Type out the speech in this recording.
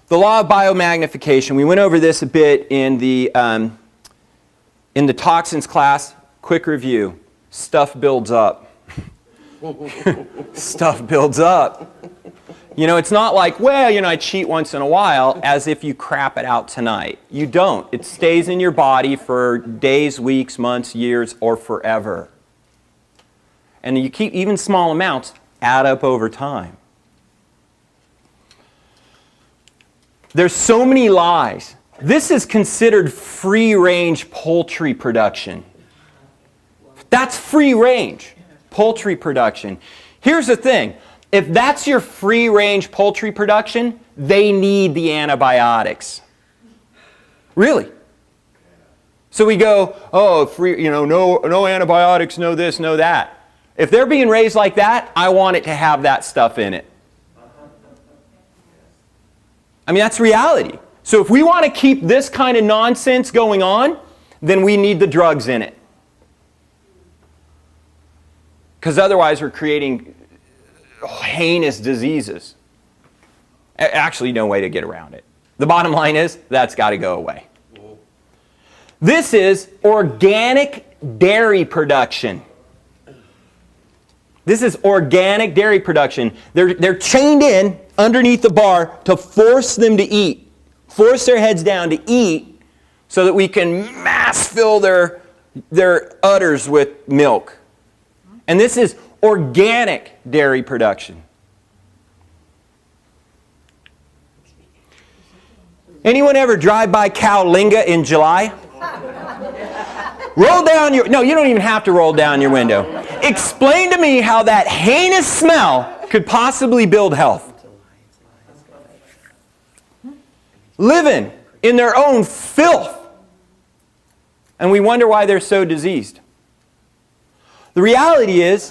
The law of biomagnification. We went over this a bit in the toxins class. Quick review. Stuff builds up. Stuff builds up. You know, it's not like, well, you know, I cheat once in a while, as if you crap it out tonight. You don't. It stays in your body for days, weeks, months, years, or forever. And you keep even small amounts add up over time. There's so many lies. This is considered free-range poultry production. That's free-range poultry production. Here's the thing. If that's your free-range poultry production, they need the antibiotics. Really. So we go, oh, free, you know, no antibiotics, no this, no that. If they're being raised like that, I want it to have that stuff in it. I mean, that's reality. So if we want to keep this kind of nonsense going on, then we need the drugs in it. Because otherwise we're creating heinous diseases. Actually, no way to get around it. The bottom line is, that's got to go away. This is organic dairy production. This is organic dairy production. They're chained in underneath the bar to force them to eat. Force their heads down to eat so that we can mass fill their udders with milk. And this is organic dairy production. Anyone ever drive by Cowlinga in July? Roll down your... No, you don't even have to roll down your window. Explain to me how that heinous smell could possibly build health. Living in their own filth. And we wonder why they're so diseased. The reality is,